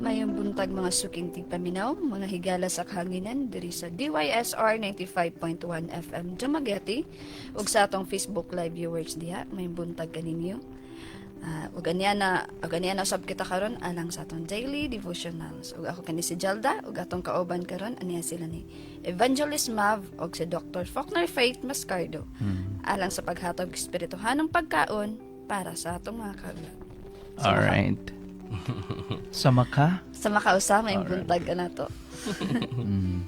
Mayong buntag mga suking tigpaminaw, mga higala sa kahanginan diri sa DYSR 95.1 FM Dumaguete ug sa atong Facebook live viewers diha may buntag kaninyo. Ug ganiana sab kita karon alang sa atong daily devotionals. Ug ako kani si Jelda ug atong kauban karon aniya sila ni Evangelist Mav ug si Dr. Faulkner Faith Mascardo. Alang sa paghatag espirituhanong pagkaon para sa atong mga kaagad. Alright. Sama ka? Sa makausama yung buntag na to.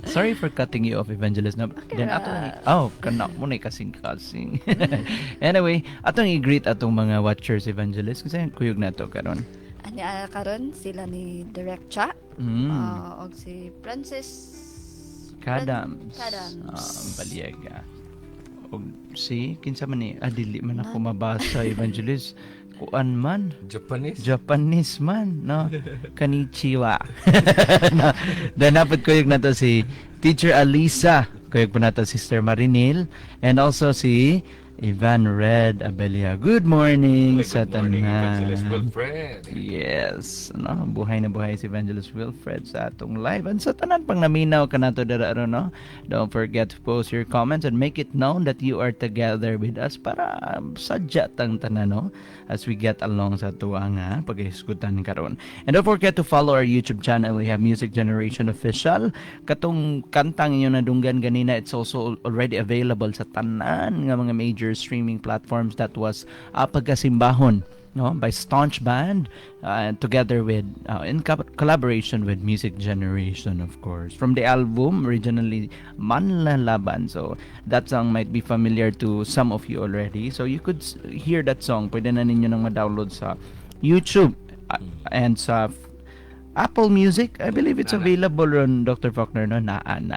Sorry for cutting you off, Evangelist. Then kana mo na kasing-kasing. Anyway, atong i-greet atong mga watchers, Evangelist. Kasi kuyog na to karon. Ani karon sila ni Direct Cha. Og si Francis Kadams. Kadams. Baliaga. Og si kinsa man ni dili man ako mabasa, Evangelist. Kuan man Japanese man no Konnichiwa. No, then napod ko yung nato si Teacher Alisa, kuyog po nato Sister Marinil, and also si Ivan Red Abelia. Good morning sa tanan. Evangelist Wilfred. Yes, no, buhay na buhay si Evangelist Wilfred sa atong live. And sa tanan pang naminaw ka nato dara no. Don't forget to post your comments and make it known that you are together with us para sadya tang tanan no as we get along sa tuwang pag-iskutan karon. And don't forget to follow our YouTube channel. We have Music Generation Official. Katong kantang inyo nadunggan ganina, it's also already available sa tanan nga mga major streaming platforms. That was Pagkasimbahon no by Staunch Band together with in collaboration with Music Generation, of course, from the album originally Manlalaban. So that song might be familiar to some of you already, so you could hear that song. Pwede na ninyo nang ma-download sa YouTube and sa Apple Music. I believe it's available on Dr. Faulkner no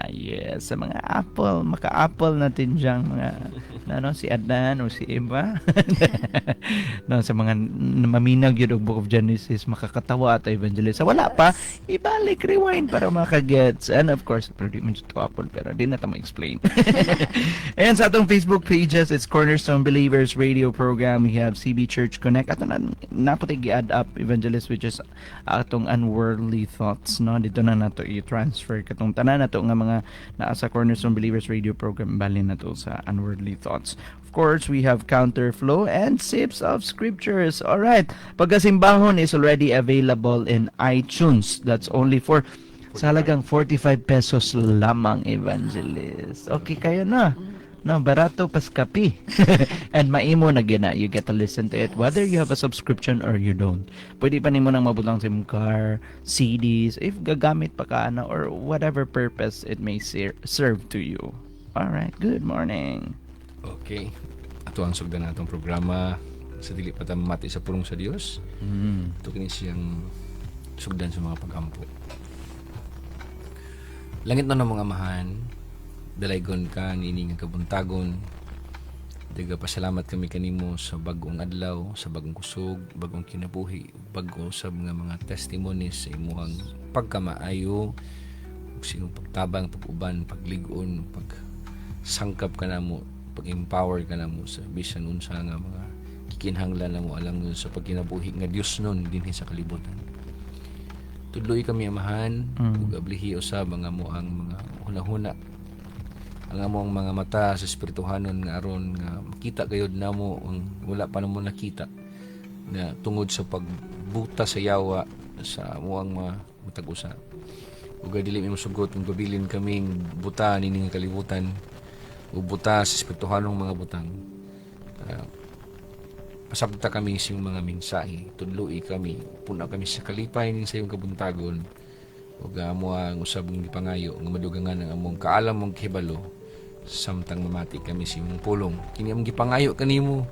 yes, sa mga Apple, maka-Apple natin diyang mga si Adan o si Eva. No, sa mga maminag yun og Book of Genesis, makakatawa at Evangelist. Wala pa, ibalik, rewind para makagets. And of course, pero di man to Apple, pero di na ta ma-explain. And sa atong Facebook pages, it's Cornerstone Believers Radio Program. We have CB Church Connect. Ato na naputi i-add up, Evangelist, which is atong unworldly thoughts, no? Dito na nato i-transfer katong tanan nato nga mga naa sa Cornerstone Believers Radio Program, balin nato sa unworldly thoughts. Of course, we have Counterflow and Sips of Scriptures. All right, Pagkasimbahon is already available in iTunes. That's only for sa halagang 45 pesos lamang, Evangelist. Okay kayo na? No, barato pas kapi. And maimo na gina, you get to listen to it whether you have a subscription or you don't. Pwede pa nimo nang mabutang SIM card, CDs, if gagamit pa ka na, or whatever purpose it may serve to you. All right, good morning. Okay. Ato ang sugdan natong programa sa dili pa ta mati sa pulong sa Dios. Ito kini siyang sugdan sa mga pagampo. Langit na ng mga amahan, dalaygon ka niini nga kabuntagon. Daga pasalamat kami kanimo sa bagong adlaw, sa bagong kusog, bagong kinabuhi, bago sa mga testimonies sa imuhang pagkamaayo, ug sa imong pagtabang, pag-uban, pagligon, pagsangkap ka namo, pag-empower ka namo sa bisan unsa nga mga kikinhanglan namo alang sa pagkinabuhi nga Dios nun dinhi sa kalibutan. Tudloy kami amahan, ug ablihi usab ang amo ang mga hunahuna, ang among mga mata sa espirituhanon nga aron nga makita gayud namo ang wala pa namo nakita na tungod sa pagbuta sa yawa sa amuang matag usa. Ug dili mi mosugot kung pabilin kaming buta nining kalibutan o buta sa espirituhanong mga butang. Pasabta kami sa iyong mga mensahe, tudloi kami, puna kami sa kalipay ning sa iyong kabuntagon, ug amo ang usab ng gipangayo nga madugangan ang among kaalam mong kihibalo samtang mamati kami sa imong pulong. Kini among gipangayo kanimo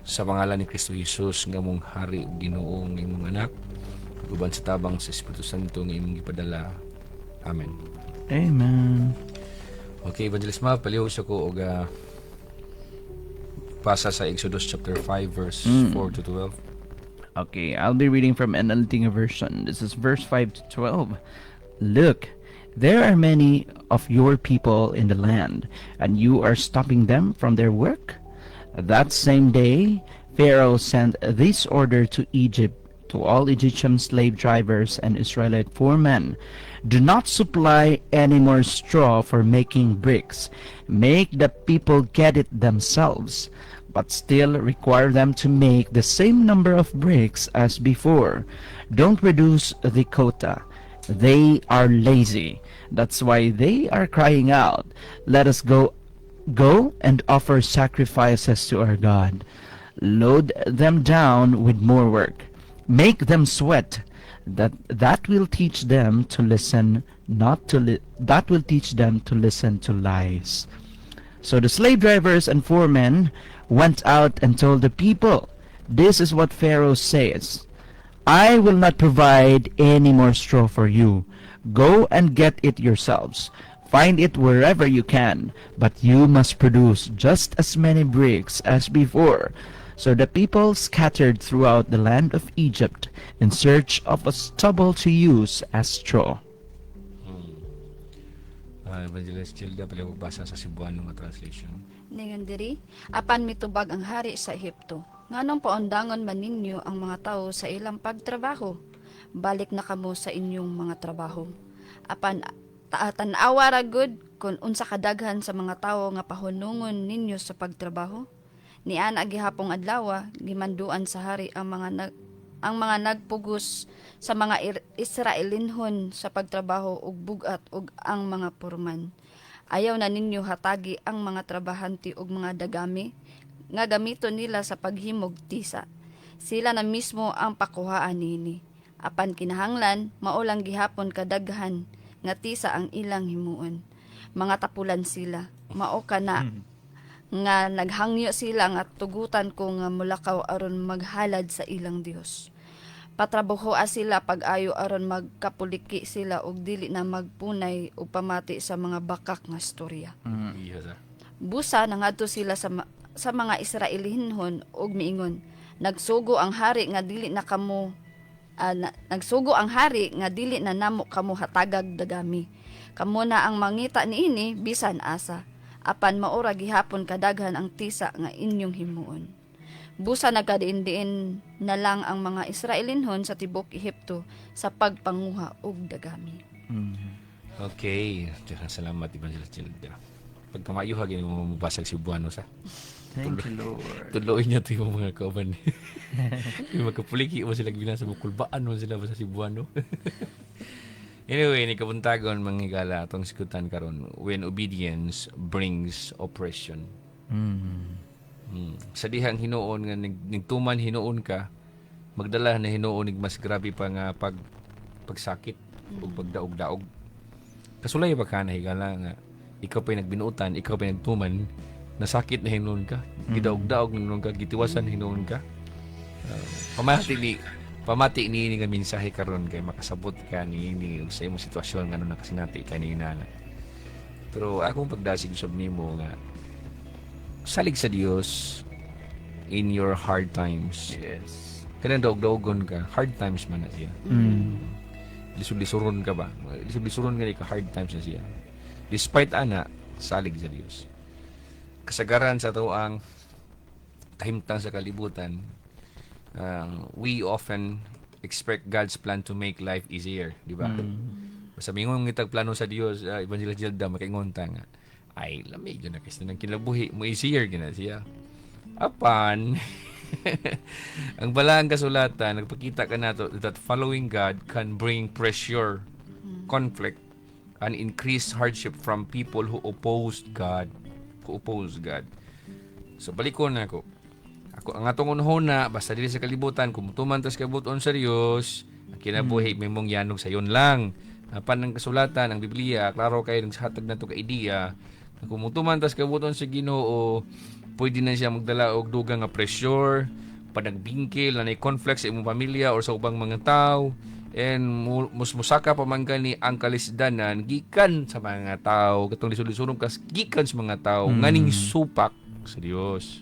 sa pangalan ni Kristo Jesus nga among hari ug Ginoo nga imong anak, uban sa tabang sa Espiritu Santo nga imong gipadala. Amen. Amen. Okay, Evangelist Ma, paliw sa ko og pasa sa Exodus chapter 5 verse 4 to 12. Okay, I'll be reading from NLT version. This is verse 5 to 12. Look, there are many of your people in the land, and you are stopping them from their work? That same day, Pharaoh sent this order to Egypt to all Egyptian slave drivers and Israelite foremen, "Do not supply any more straw for making bricks. Make the people get it themselves, but still require them to make the same number of bricks as before. Don't reduce the quota. They are lazy. That's why they are crying out, 'Let us go and offer sacrifices to our God.' Load them down with more work. Make them sweat. That will teach them to listen, that will teach them to listen to lies." So the slave drivers and foremen went out and told the people, "This is what Pharaoh says. I will not provide any more straw for you. Go and get it yourselves. Find it wherever you can, but you must produce just as many bricks as before." So the people scattered throughout the land of Egypt in search of a stubble to use as straw. Evangelist Childa, pala magbasa sa Cebuano nga translation. Ningan diri, apan mitubag ang hari sa Ehipto. Nganong paundangon man ninyo ang mga tao sa ilang pagtrabaho? Balik na kamo sa inyong mga trabaho. Apan tanawa ra gud kung unsa kadaghan sa mga tao nga pahunungon ninyo sa pagtrabaho. Nian agihapong adlaw gimanduan sa hari ang mga nagpugos sa mga Israelinhon sa pagtrabaho ug bugat ug ang mga purman. Ayaw na ninyo hatagi ang mga trabahante ug mga dagami nga gamiton nila sa paghimog tisa. Sila na mismo ang pakuhaan nini. Apan kinahanglan maulang gihapon kadaghan nga tisa ang ilang himuon. Mga tapulan sila. Mao kana nga naghangyo sila nga tugutan ko nga mulakaw aron maghalad sa ilang Dios. Patrabahoa sila pag-ayo aron magkapuliki sila og dili na magpunay o pamati sa mga bakak nga storya. Yes, Busa nangadto sila sa mga Israelinhon og miingon, nagsugo ang hari nga dili na namo kamo hatagag dagami. Kamo na ang mangita niini bisan asa. Apan maura gihapon kadaghan ang tisa nga inyong himuon. Busa nagkadiin-diin na lang ang mga Israelinhon sa tibok Ehipto sa pagpanguha og dagami. Okay. Salamat, Evangelist Childa. Pagkamayuha, gini mo mabasag Cebuano sa. Thank you, Lord. Tuloy niya ito yung mga kauban. Yung magkapuliki mo sila binasa mo, kulbaan mo sila ba sa Cebuano? Anyway, ni kabuntagon manghigala atong sikutan karon, when obedience brings oppression. Sa dihang hinuon nga nigtuman hinuon ka, magdala na hinuon nig mas grabe pa nga pagsakit o pagdaog-daog. Kasulay ba ka nahigala nga ikaw pa'y nagbinuutan, ikaw pa'y nagtuman, nasakit na hinuon ka, gidaog-daog na hinuon ka, gitiwasan hinuon ka. Pamati ni nga mensahe karon kay makasabot ka ni sa imong sitwasyon ngano nakasinati kanina. Pero akong pagdasig sab nimo nga salig sa Dios in your hard times. Yes. Kanang daog-daogon ka, hard times man na siya. Lisod-lisuron ka ba? Lisod-lisuron ka hard times na siya. Despite ana, salig sa Dios. Kasagaran sa tuang kahimtang sa kalibutan, we often expect God's plan to make life easier, di ba? Basta mingon ngitag plano sa Dios, Evangelist Gilda makaingon ta nga, ay lamig na kasi nang kinabuhi mo easier gina siya. Apan ang balaang kasulatan nagpakita ka nato that following God can bring pressure, conflict, and increased hardship from people who oppose God. So balikon ako ang atong unhona, basta dili sa kalibutan, kumutuman tas kabuton sa Dios, ang kinabuhi may mong yanog sa yon lang. Apan ang kasulatan, ang Biblia, klaro kayo ng hatag na to ka ideya, kumutuman tas kabuton sa Ginoo, pwede na siya magdala og dugang nga pressure, panagbingkil, na conflict sa imong pamilya or sa ubang mga tao, and musaka pa man gani ang kalisdanan gikan sa mga tao, katong lisod-lisodong gikan sa mga tao, nganing supak sa Dios.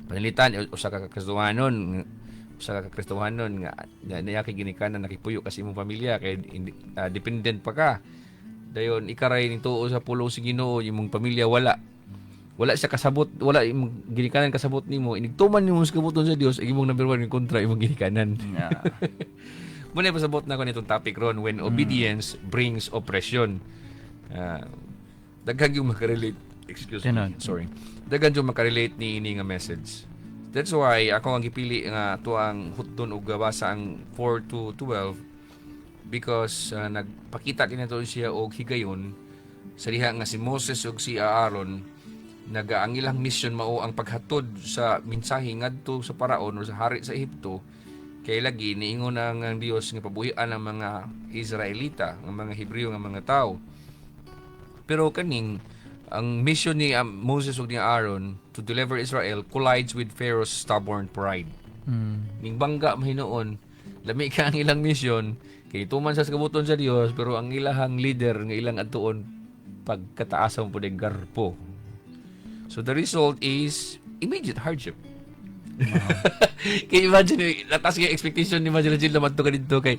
Panalitan usa ka Kristohanon nga nayaki ginikanan nakipuyo kasi imong pamilya kay dependent pa ka. Dayon ikaray ning tuo sa pulong sa Ginoo imong pamilya wala. Wala siya kasabot, wala imong ginikanan kasabot nimo, inigtuman nimo sa kabuton sa Dios, imong number 1 kontra imong ginikanan. Yeah. Muna pasabot na ko nitong topic ron, when obedience brings oppression. Ah, daghan yung makarelate, excuse me, Tinud. sorry. Daghan yung makarelate ni ini nga message. That's why ako ang gipili nga tuang hutdon og gabasa ang 4 to 12 because nagpakita kinato siya og higayon sa diha nga si Moses ug si Aaron ang ilang mission mao ang paghatod sa mensahe ngadto sa paraon o sa hari sa Ehipto kay lagi niingon ang Dios nga pabuhian ang mga Israelita, ang mga Hebreo nga mga tao. Pero kaning ang mission ni Moses ug ni Aaron to deliver Israel collides with Pharaoh's stubborn pride. Ning bangga mahinoon, lami ka ang ilang mission kay tuman sa kabuton sa Dios pero ang ilahang leader nga ilang adtuon pagkataasan po ng garpo. So the result is immediate hardship. Kaya imagine, natas kay expectation ni Imagine Jill naman to ka dito kay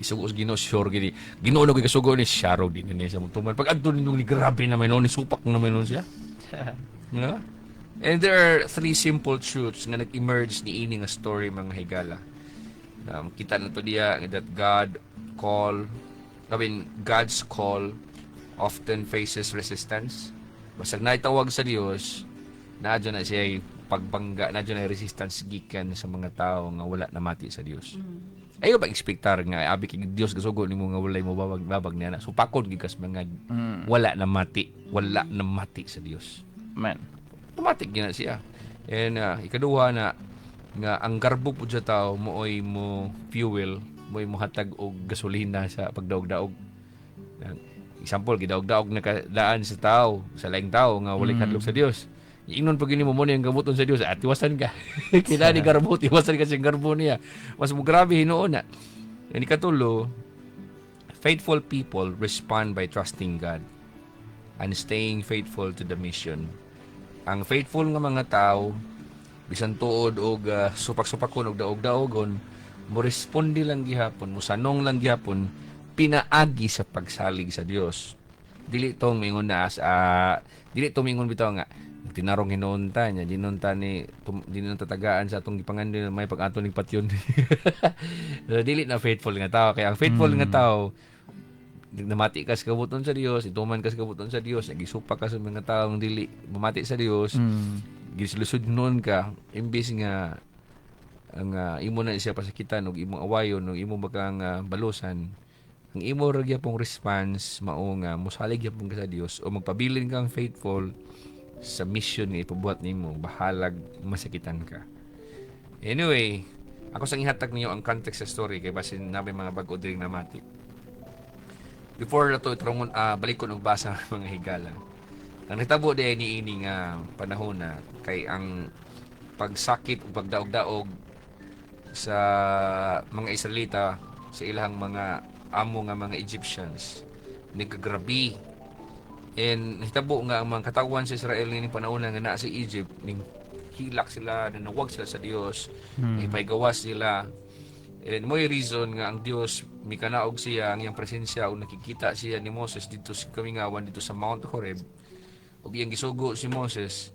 sugo Ginoo sure gini. Ginoo na koy kasugo ni Sharo din ni sa tuman. Pag adto ni grabe naman no ni supak naman no siya. No? And there are 3 simple truths nga nag-emerge ni ini nga story mga higala. Kita na to diya that God's call often faces resistance. Basag naitawag sa Dios, naadyo na siya pagbangga, naadyo na resistance gikan sa mga tao nga wala na mati sa Dios. Ayo ba ekspektar nga abi kay Dios gasugo nimo nga walay mo babag niya na. So pakod gikas mga wala na mati sa Dios. Man. Automatic gina siya. And ikaduha na nga ang garbo pud sa tao mooy mo fuel, mooy mo hatag og gasolina sa pagdaog-daog. Example, gidaog-daog na kadaan sa tao, sa laing tao nga walay kadlok sa Dios. Ingnon pag mo yung gabuton sa Dios, at tiwasan ka. Kina ni garbo, tiwasan ka sa garbo niya. Mas mo grabe hinoon na. And ikatulo, faithful people respond by trusting God and staying faithful to the mission. Ang faithful nga mga tao, bisan tuod og supak-supakon og daog-daogon, mo responde lang gihapon, mo sanong lang gihapon, pinaagi sa pagsalig sa Dios. Dili tong mingon na dili tong mingon bitaw nga tinarong hinunta niya, dinunta ni tagaan sa atong gipangan may pag-ato ning patyon. So, dili na faithful nga tao. Kaya ang faithful nga tao, namati ka sa kabuton sa Dios, ituman ka sa kabuton sa Dios, nagisupa ka sa mga taong dili mamati sa Dios, gislusod noon ka, imbis nga ang imo na siya pasakitan og imong awayon og imong bakang balusan, ang imo ra gyapong response mao nga mosalig gyapon ka sa Dios o magpabilin kang faithful sa mission nga ipabuhat nimo, bahalag masakitan ka. Anyway, ako sang ihatag niyo ang context sa story kay basin namin mga bag-o diri na mati. Before na to itrongon balikon og basa mga higala. Ang nitabo di ni ini nga panahon na kay ang pagsakit ug pagdaog-daog sa mga Israelita sa ilang mga amo nga mga Egyptians nagagrabi. And hitabo nga ang mga katawan sa Israel ni panahon nga naa sa Egypt ning hilak sila, nanawag sila sa Dios, ipaygawas sila. And mo'y reason nga ang Dios mikanaog siya ang iyang presensya o nakikita siya ni Moses dito sa kamingawan dito sa Mount Horeb. Og iyang gisugo si Moses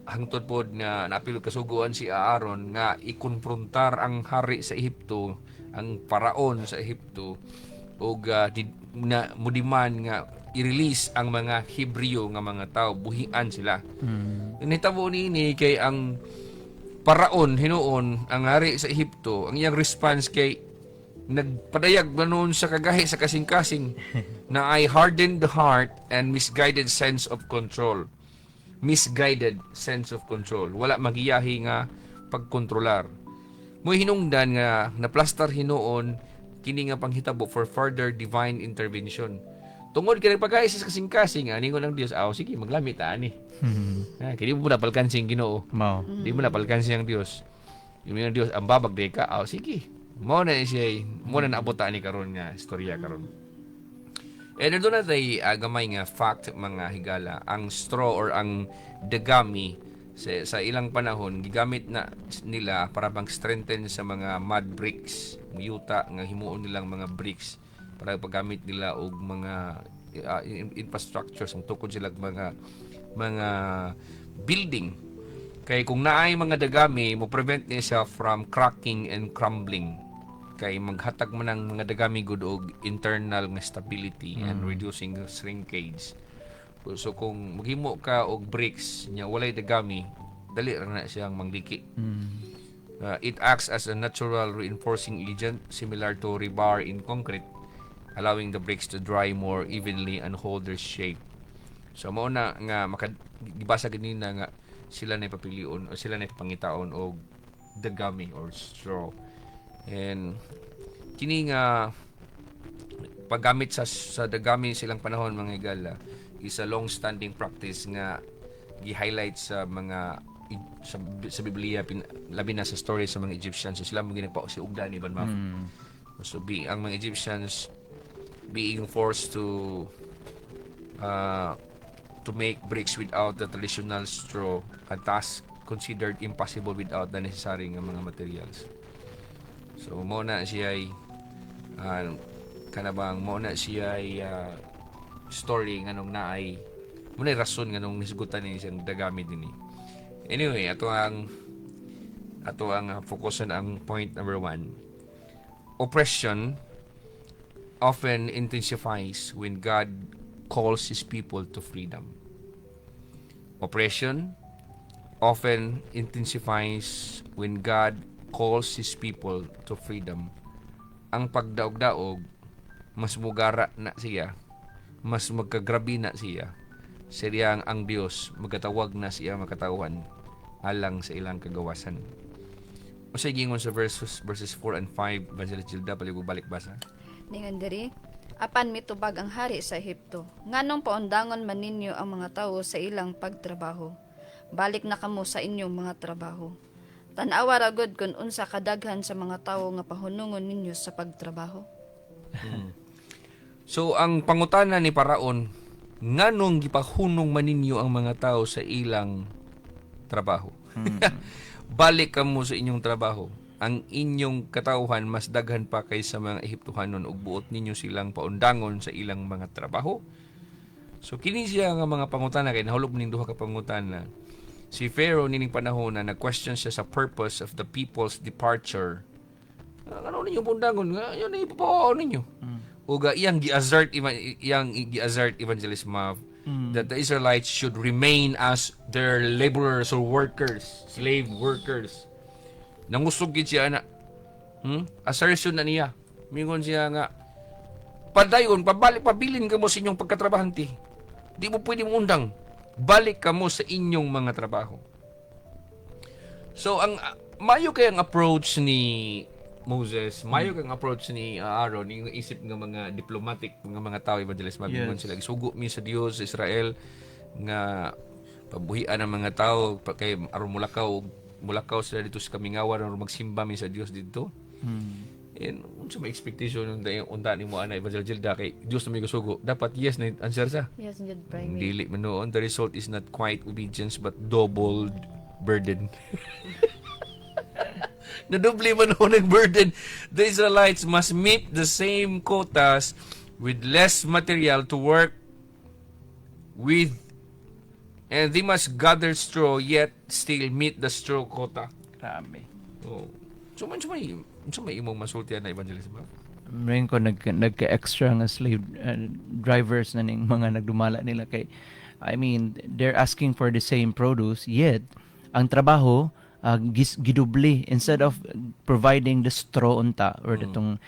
hangtod pod nga napil kasuguan si Aaron nga ikonfrontar ang hari sa Ehipto, ang paraon sa Ehipto og mudiman nga i-release ang mga Hebreo nga mga tao, buhian sila. Nitabo ni kay ang paraon hinuon ang hari sa Ehipto, ang iyang response kay nagpadayag manon sa kagahi sa kasing-kasing na I hardened the heart and misguided sense of control. Misguided sense of control. Wala magiyahi nga pagkontrolar. Mo'y hinungdan nga naplastar hinuon kini nga panghitabo for further divine intervention. Tungod kay pagkaay sa kasing-kasing aningon ang Dios, sige maglamit ani. Kini mo na palkansing Ginoo. Di mo na palkansing ang Dios. Yung Dios ang babag day ka, sige. Mo na siya, mo na naabot ani karon nga istorya karon. And doon na tay gamay nga fact mga higala, ang straw or ang dagami sa ilang panahon gigamit na nila para bang strengthen sa mga mud bricks, yuta nga himuon nilang mga bricks para paggamit nila og mga infrastructures ang tukod sila mga mga building. Kay kung naay mga dagami, mo prevent niya siya from cracking and crumbling. Kay maghatag man ng mga dagami good og internal nga stability and reducing the shrinkage. So kung maghimo ka og bricks nya walay dagami, dali ra na siyang mangliki. It acts as a natural reinforcing agent similar to rebar in concrete, allowing the bricks to dry more evenly and hold their shape. So mao na nga gibasa ganina nga sila na papilion o sila na pangitaon og dagami or straw. And kini nga paggamit sa dagami silang panahon mga higala is a long-standing practice nga gi-highlight sa mga sa Biblia labi na sa story sa mga Egyptians. So sila mo ginagpao si ugda ni Ban Maf. So ang mga Egyptians being forced to make bricks without the traditional straw, a task considered impossible without the necessary nga mga materials. So mo na siya ay kanabang mo na siya ay story nganong naay mo na rason nganong nisgutan ni siyang dagami dinhi. Anyway, ato ang focusan ang point number 1. Oppression often intensifies when God calls His people to freedom. Oppression often intensifies when God calls His people to freedom. Ang pagdaog-daog, mas mugara na siya, mas magkagrabi na siya. Siyang ang Dios, magatawag na siya makatauhan alang sa ilang kagawasan. O sa gingon sa verses 4 and 5, Evangelist Gilda, balik basa. Ningan diri, apan mitubag ang hari sa Ehipto. Nganong paundangon man ninyo ang mga tao sa ilang pagtrabaho. Balik na kamo sa inyong mga trabaho. Tanawa ragod kun unsa kadaghan sa mga tao nga pahunungon ninyo sa pagtrabaho. So ang pangutana ni Paraon, nganong gipahunong man ninyo ang mga tao sa ilang trabaho? Balik kamo sa inyong trabaho. Ang inyong katauhan mas daghan pa kaysa mga Ehiptohanon ug buot ninyo silang paundangon sa ilang mga trabaho. So kini siya nga mga pangutana kay nahulog ning duha ka pangutana. Si Pharaoh nining panahon na nag-question siya sa purpose of the people's departure. Ano ninyo paundangon nga yun ay ipapawaw ninyo. Uga iyang gi-assert Evangelist Mav that the Israelites should remain as their laborers or workers, slave workers. Nangusog gid siya na. Assertion na niya. Mingon siya nga padayon pabilin ka mo sa inyong pagkatrabahante. Di mo pwede mo undang. Balik ka mo sa inyong mga trabaho. So ang mayo kay ang approach ni Moses, mayo kang approach ni Aaron, yung isip ng mga diplomatic ng mga tao evangelist mabingon sila isugo mi sa Dios sa Israel nga pabuhian ang mga tao kay aron mulakaw sila dito sa kamingawan aron magsimba mi sa Dios dito. And unsa may expectation unta nimo ana evangelist Gilda kay Dios na may kasugo dapat yes na answer sa. Yes, good primary. Dili man noon, the result is not quite obedience but doubled burden. Nadoble man noon ang burden. The Israelites must meet the same quotas with less material to work with, and they must gather straw yet still meet the straw quota. Grabe. Oh. So may imong masultihan na evangelist ba? Rin ko nagka-extra nga slave drivers na ning mga nagdumala nila kay I mean they're asking for the same produce yet ang trabaho gidubli instead of providing the straw unta or datong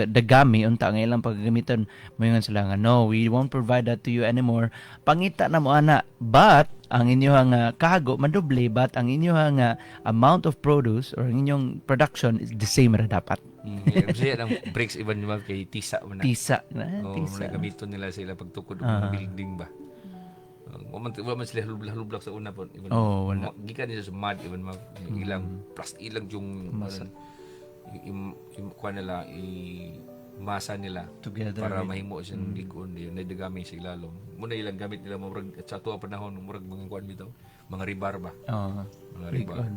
dagami unta nga ilang paggamiton moingon sila nga no we won't provide that to you anymore pangita na mo ana but ang inyong kahago madubli but ang inyong amount of produce or ang inyong production is the same ra dapat. Kasi ang bricks even naman kay tisa man. Tisa. Tisa. Gamiton nila sila pagtukod ng building ba. Wala man sila halublag sa una po. Wala. Gikan nila sa mud even ilang ilang yung kuha nila masa nila together para mahimo siyang ligon yun nadagami sa ilalom muna ilang gamit nila murag at sa tuwa panahon murag mga kuan bitaw mga ribar ba mga ribar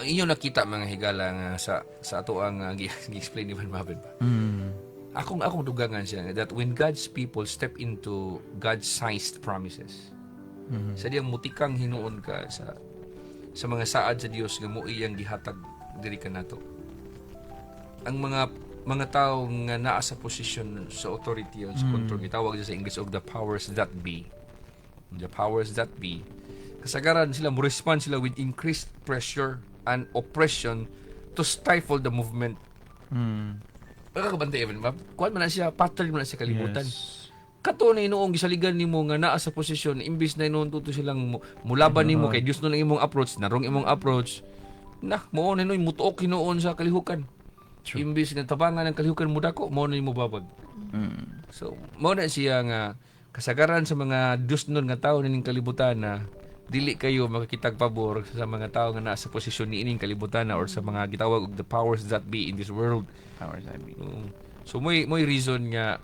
inyo nakita mga higala nga sa ato ang gi-explain ni Van Mabel ba akong dugangan siya that when God's people step into God's sized promises, sa diyang mutikang hinuon ka sa mga saad sa Dios nga mo iyang gihatag diri ka nato. Ang mga tao nga naa sa posisyon sa authority o sa control, gitawag sa English og the powers that be. The powers that be. Kasagaran sila mo respond sila with increased pressure and oppression to stifle the movement. Kabantay even ba? Kuan man na siya, pattern man na siya kalimutan. Yes. Kato na inoong gisaligan nimo nga naa sa posisyon, imbis na inoon tuto silang mulaban nimo kay Dios no lang imong approach, narong imong approach. Mo na inoy mutuok hinuon sa kalihukan. True. Imbis na tabangan ng kalihukan mo dako, mo na imo babag. So, mo na siya nga kasagaran sa mga Dios nun nga tao ning kalibutan na dili kayo makakitag pabor sa mga tao nga naa sa posisyon ni ining kalibutan or sa mga gitawag og the powers that be in this world. Powers that be. So mo'y reason nga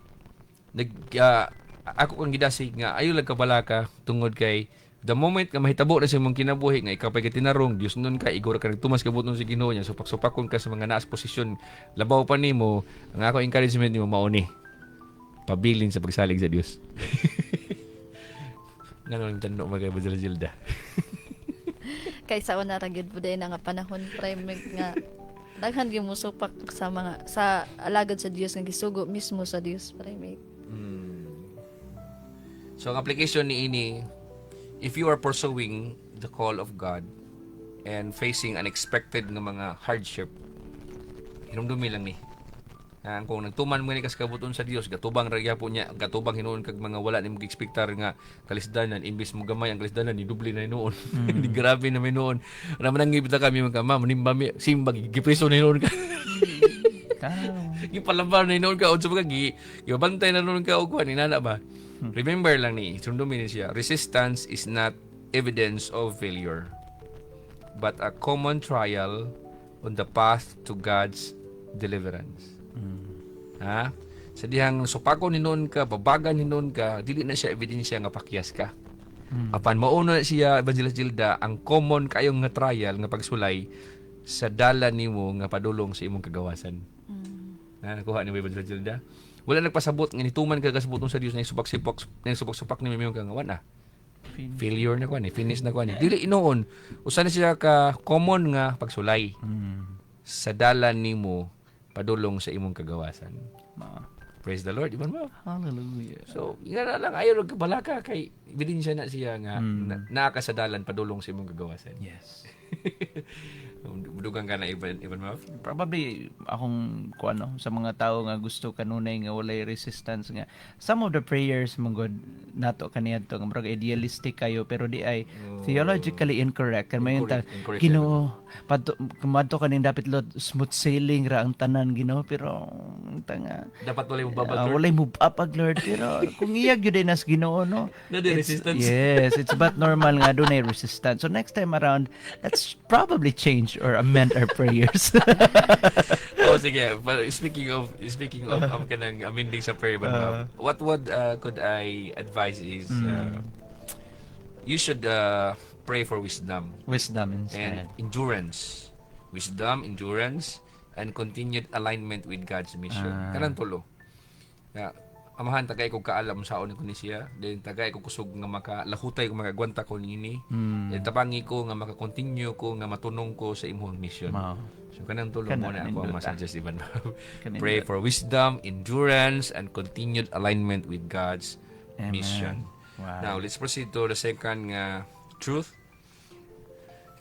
ako kang gidasig nga ayo lang kabalaka tungod kay the moment nga mahitabo na sa imong kinabuhi nga ikaw pay tinarong Dios nun ka igor ka nagtumas kabuton sa Ginoo niya supak-supakon ka sa mga naas posisyon labaw pa nimo ang ako encouragement nimo mao ni pabilin sa pagsalig sa Dios. Ganun ang tanong mga Gilda. Kaysa una ra gyud buday na nga panahon prime nga daghan gyud mo supak sa alagad sa Dios nga gisugo mismo sa Dios prime. So ang application ni ini, if you are pursuing the call of God and facing unexpected nga mga hardship, hinumdumi lang ni. Kung nagtuman mo ni kas kabuton sa Dios, gatubang ragya po niya, gatubang hinuon kag mga wala ni mo gi-expectar nga kalisdanan, imbis mo gamay ang kalisdanan ni dubli na hinuon. Di grabe na hinuon. Ana man ngibita kami mga kama, manimba mi simba gipriso na hinuon ka. Gipalabar na hinuon ka, unsa ba gibantay na hinuon ka og kuan inana ba? Remember lang ni, sundumi ni siya, resistance is not evidence of failure, but a common trial on the path to God's deliverance. Ha? Sa dihang supakon hinuon ka, babagan hinuon ka, dili na siya ebidensya nga pakyas ka. Apan mauno na siya Evangelist Gilda ang common kayong nga trial nga pagsulay sa dala nimo nga padulong sa imong kagawasan. Nakuha ni Evangelist Gilda. Wala nagpasabot nga nituman ka kasabotong sa Dios na supak-supak ni imong kagawan failure na kuan finish na kuan dili inoon usa na siya ka common nga pagsulay sa dala nimo padulong sa imong kagawasan. Praise the Lord, Iban mo. Hallelujah. So, nga na lang ayaw balaka kay ebidensya na siya nga nakasadalan padulong sa imong kagawasan. Yes. Dugang ka na Iban mo. Probably akong kuano sa mga tao nga gusto kanunay nga walay resistance nga some of the prayers mong God nato kaniadto nga murag idealistic kayo pero di ay theologically incorrect kan mayon ta Incorrect. Ginoo kumadto kaning dapat Lord smooth sailing ra ang tanan Ginoo pero tanga Dapat walay mo babag Lord. walay mo apag Lord pero kung iya gyud nas Ginoo no Na di resistance. yes it's but normal nga dunay resistance so next time around let's probably change or amend our prayers. Sige. But speaking of kanang amending sa prayer, but what could I advise is you should pray for wisdom Wisdom and instead. endurance. Wisdom, endurance, and continued alignment with God's mission. Kanang tulo. Amahan tagay ko kaalam saon ko ni siya, then tagay ko kusog nga makalahutay ko magagwanta ko nini. Then tabangi ko nga maka-continue ko nga matunong ko sa imong mission. Wow. So kanang tulo mo na Kanang ako ang nindot, masuggest Iban. Kanang Pray nindot. for wisdom, endurance, and continued alignment with God's Amen. mission. Wow. Now, let's proceed to the second truth.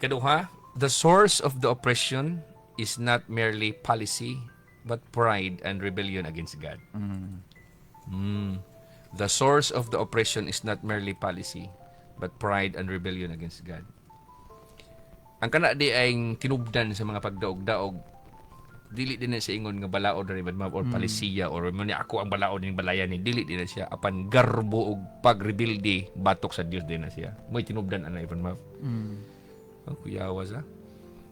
Kaduha, the source of the oppression is not merely policy, but pride and rebellion against God. The source of the oppression is not merely policy, but pride and rebellion against God. Ang kana di ay tinubdan sa mga pagdaog-daog, dili din na siya ingon nga balaod na rin or palisiya or muna ako ang balaod ng balayan ni dili din na siya apan garbo og pagrebilde batok sa Dios din na siya. Mo'y tinubdan ana Ivan Mav. Ang kuyawas ha.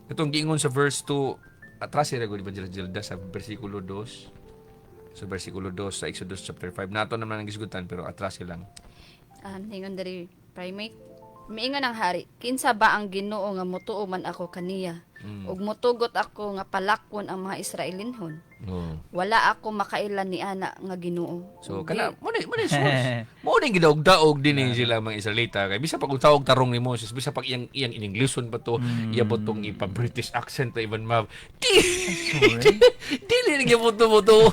Itong giingon sa verse 2 atras ira gud Evangelist Gilda sa bersikulo 2. So bersikulo 2 sa Exodus chapter 5. Nato naman ang gisgutan pero atras lang. Ningon diri primate Miingon ang hari, kinsa ba ang Ginoo nga motuo man ako kaniya? Ug motugot ako nga palakon ang mga Israelinhon. Oh. Wala ako makailan ni ana nga Ginoo. So Ug kana mo ni source. Mo ni gidaog-daog din sila mga Israelita kay bisa pag tawag tarong ni Moses, bisa pag iyang in Englisson pa to, iya ba tong ipa British accent ta even mav. Dili ni gibuto-buto.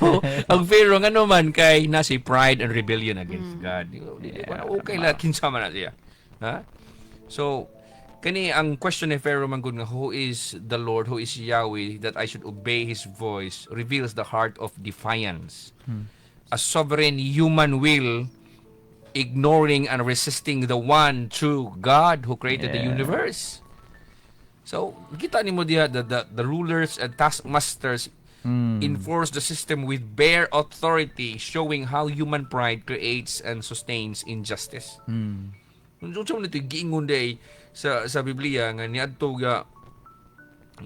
Ang Pharaoh ngano man kay nasi pride and rebellion against God. Dili ko okay la kinsa man na siya. Ha? So kani ang question ni Pharaoh man gud nga who is the Lord, who is Yahweh, that I should obey His voice, reveals the heart of defiance. A sovereign human will ignoring and resisting the one true God who created the universe. So, kita nimo diha the rulers and taskmasters enforce the system with bare authority, showing how human pride creates and sustains injustice. Unsa man ito giingon day sa Biblia nga niadto ga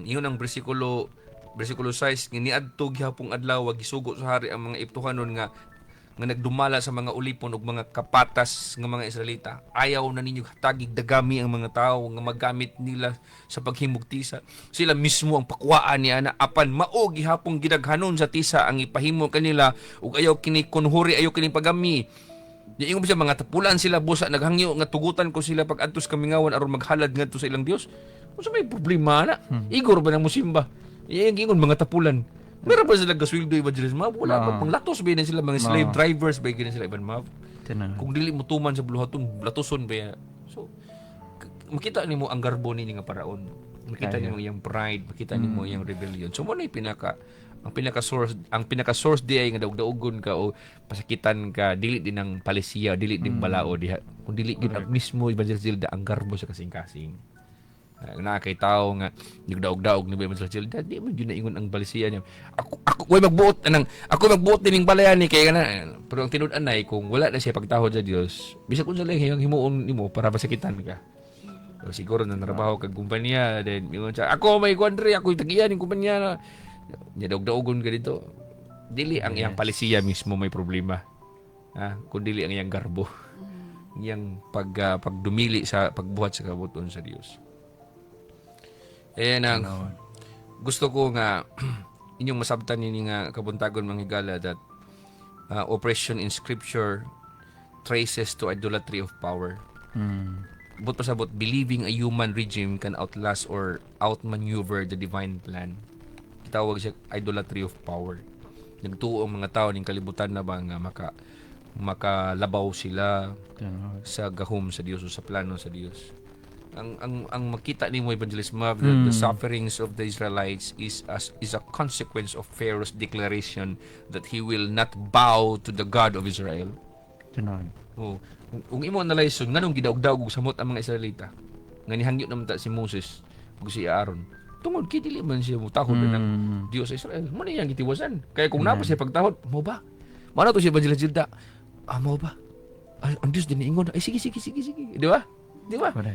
iyon ang bersikulo 6 nga niadto gihapong adlaw gisugo sa hari ang mga Eptohanon nga nagdumala sa mga ulipon ug mga kapatas nga mga Israelita. Ayaw na ninyo hatagig dagami ang mga tao nga magamit nila sa paghimog tisa. Sila mismo ang pakuwaan niya na apan mao gihapong gidaghanon sa tisa ang ipahimo kanila ug ayaw kini kunhuri, ayaw kini pagami. Di ingon siya mga tapulan sila busa naghangyo nga tugutan ko sila pag adtos kamingawan aron maghalad ngadto sa ilang Dios. Unsa may problema na? Igor ba nang musimba? Iyang ingon mga tapulan. Meron ba sila gasweldo evangelism? Wala pa panglatos ba sila mga slave drivers ba gina sila iban map? Kung dili mo tuman sa buluhaton latoson ba. So makita nimo ang garbo ni nga paraon. Makita nimo iyang pride, makita nimo iyang rebellion. So mo na ang pinaka source di ay nga daog-daogon ka o pasakitan ka dili din ng palisiya, dili din balao diha kun dili gid ang mismo Evangelist Zilda ang garbo sa kasing-kasing. Na kay tao nga daog-daog ni Evangelist Zilda di man gyud ingon ang palisiya niya. Ako magbuot dining balayan ni kay kana. Pero ang tinud-an nay kung wala na siya pagtahod sa Dios, bisag unsa lang hiyang himuon nimo para pasakitan ka. So, siguro na narabaho kag kumpanya then ingon siya, ako may kuandre, ako tagiyan ning kumpanya. Nya daog-daogon ka dito. Dili ang iyang palisiya mismo may problema. Kung dili ang iyang garbo. Iyang pagdumili sa pagbuhat sa kabuton sa Dios. Gusto ko nga inyong masabtan nini nga kabuntagon mga higala that oppression in scripture traces to idolatry of power. But pasabot believing a human regime can outlast or outmaneuver the divine plan. Tawag siya idolatry of power. Nagtuo ang mga tao ning kalibutan na ba nga makalabaw sila sa gahom sa Dios o sa plano sa Dios. Ang makita nimo Evangelist Mav, the sufferings of the Israelites is a consequence of Pharaoh's declaration that he will not bow to the God of Israel. Kung imo analyze nganong gidaog-daog samot ang mga Israelita nga nihangyo naman ta si Moses ug si Aaron tungod kay dili man siya mutahod ng Dios sa Israel. Mo niyang gitiwasan. Kaya kung napa siya pagtahod, mo ba? Mano to siya Evangelist Zilda? Mo ba? Ang Dios din ingon. Ay sige. Di ba?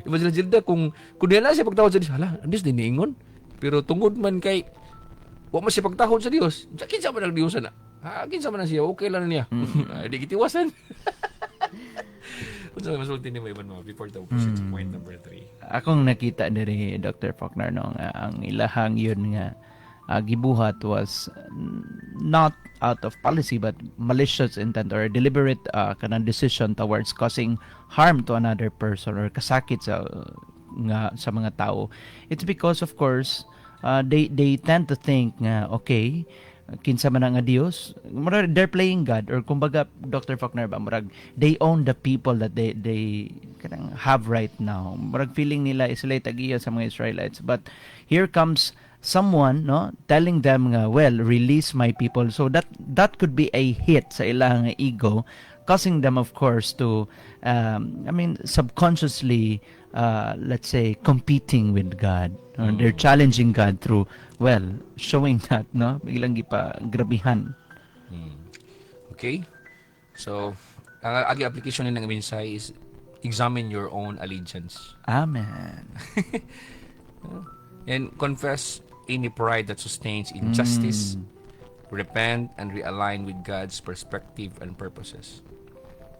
Evangelist Zilda kung diala siya pagtahod sa Dios, hala, ang Dios din ingon. Pero tungod man kay wa man siya pagtahod sa Dios, kinsa man ang Dios na? Kinsa man siya, okay lang niya. Di gitiwasan. Unsa may masulti nimo Ivan mo before the point number 3? Akong nakita diri Dr. Faulkner no nga ang ilahang yun nga gibuhat was not out of policy but malicious intent or deliberate kanang decision towards causing harm to another person or kasakit sa mga tao. It's because of course they tend to think nga okay kinsa man nga Dios, they're playing God or kumbaga Dr. Faulkner ba murag they own the people that they kanang have right now. Murag feeling nila sila tagiya sa mga Israelites, but here comes someone no telling them nga well release my people, so that could be a hit sa ilang ego, causing them of course to subconsciously let's say competing with God. They're challenging God through showing that no biglang gipagrabihan. Okay, so ang agi application ng mensahe is examine your own allegiance. Amen. And confess any pride that sustains injustice. Repent and realign with God's perspective and purposes.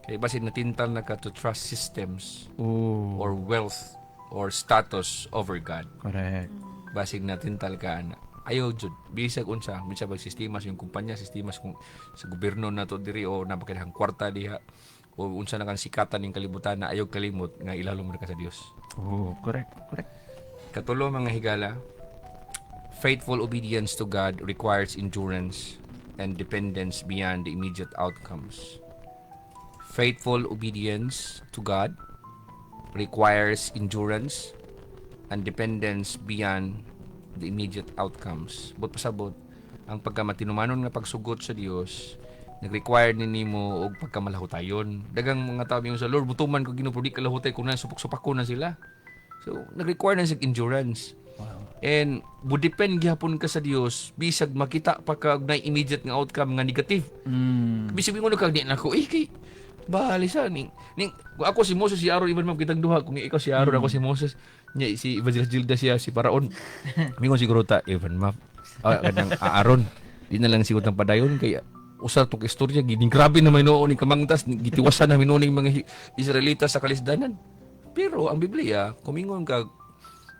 Kaya basin natintal na ka to trust systems Oh. or wealth or status over God. Correct. Basig natintal ka ana. Ayaw jud bisag unsa bag sistema sa yung kumpanya, sistema sa gobyerno nato diri o napakadahang kwarta diha o unsa na kan sikatan ning kalibutan na ayaw kalimot nga ilalom ra ka sa Dios. Oh, correct. Correct. Katulo mga higala, faithful obedience to God requires endurance and dependence beyond the immediate outcomes. Faithful obedience to God requires endurance and dependence beyond the immediate outcomes. But pasabot, ang pagkamatinumanon nga pagsugot sa Dios nag-require nimo og pagkamalahutayon. Dagang mga tao yung sa Lord, butuman ko ginupudi kalahutay kung na supak-supak ko na sila. So, nag-require na sa endurance. Wow. And budepend gyapon ka sa Dios bisag makita pa ka og na immediate nga outcome nga negative. Bisag mo kag di na ko kay bali sa ning ako si Moses si Aaron iban magkitang duha kung ikaw si Aaron ako si Moses nya si Evangelist Gilda siya si Paraon. Mingon siguro ta even map kadang Aaron di na lang siguro tang padayon kay usa tong istorya gining grabe na may noon ni kamangtas gitiwasan na minuning mga Israelita sa kalisdanan. Pero ang Biblia kumingon ka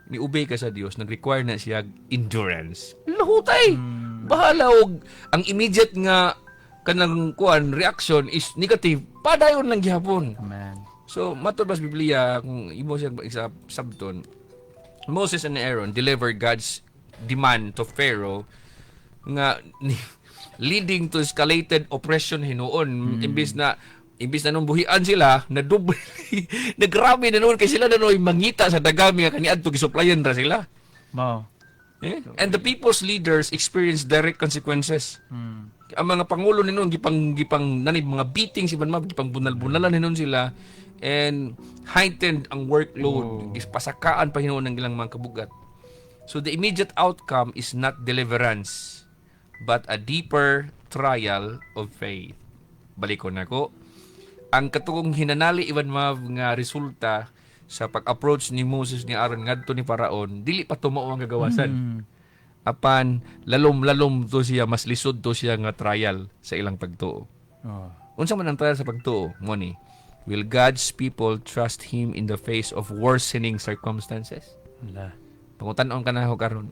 ni ubay ka sa Dios nag-require na siya endurance. Lahutay. Bahala og ang immediate nga kanang kuan reaction is negative padayon lang gihapon. Amen. So matod ba sa Biblia kung imo siya isa sabton Moses and Aaron delivered God's demand to Pharaoh nga leading to escalated oppression hinuon imbis na nung buhian sila na double nagrabe na noon kay sila na noon mangita sa dagami nga kaniadto gisuplayan ra sila. Wow. And the people's leaders experienced direct consequences. Ang mga pangulo ni noon gipang nanib mga beatings iban mab gipang bunal-bunalan ni noon sila and heightened ang workload pasakaan pa hinuon ng ilang mga kabugat. So the immediate outcome is not deliverance but a deeper trial of faith. Balikon nako. Ang katugong hinanali iban mab nga resulta sa pag-approach ni Moses ni Aaron ngadto ni Paraon dili pa tumao ang gagawasan. Apan lalom to siya mas lisod to siya nga trial sa ilang pagtuo. Oh. Unsa man ang trial sa pagtuo mo ni? Will God's people trust Him in the face of worsening circumstances? Wala. Pangutan-on ka na ho karon.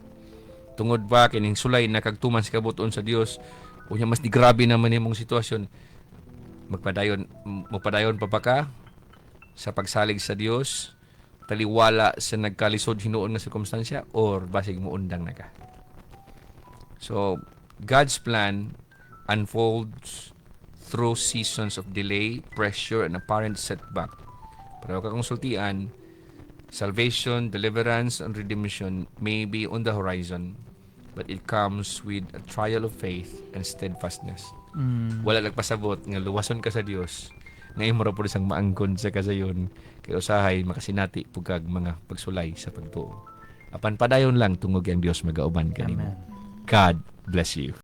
Tungod ba kining sulay na kagtuman sa kabuton sa Dios unya mas di grabe naman imong sitwasyon. Magpadayon pa ka sa pagsalig sa Dios taliwala sa nagkalisod hinuon nga sirkumstansya or basig mo undang na ka. So, God's plan unfolds through seasons of delay, pressure, and apparent setback. Pero kakonsultian, salvation, deliverance, and redemption may be on the horizon, but it comes with a trial of faith and steadfastness. Wala nagpasabot nga luwason ka sa Dios nga imo ra pud sang maangkon sa kasayon kay usahay makasinati pugkag mga pagsulay sa pagtuo. Apan padayon lang tungod ang Dios magauban kanimo. Amen. God bless you.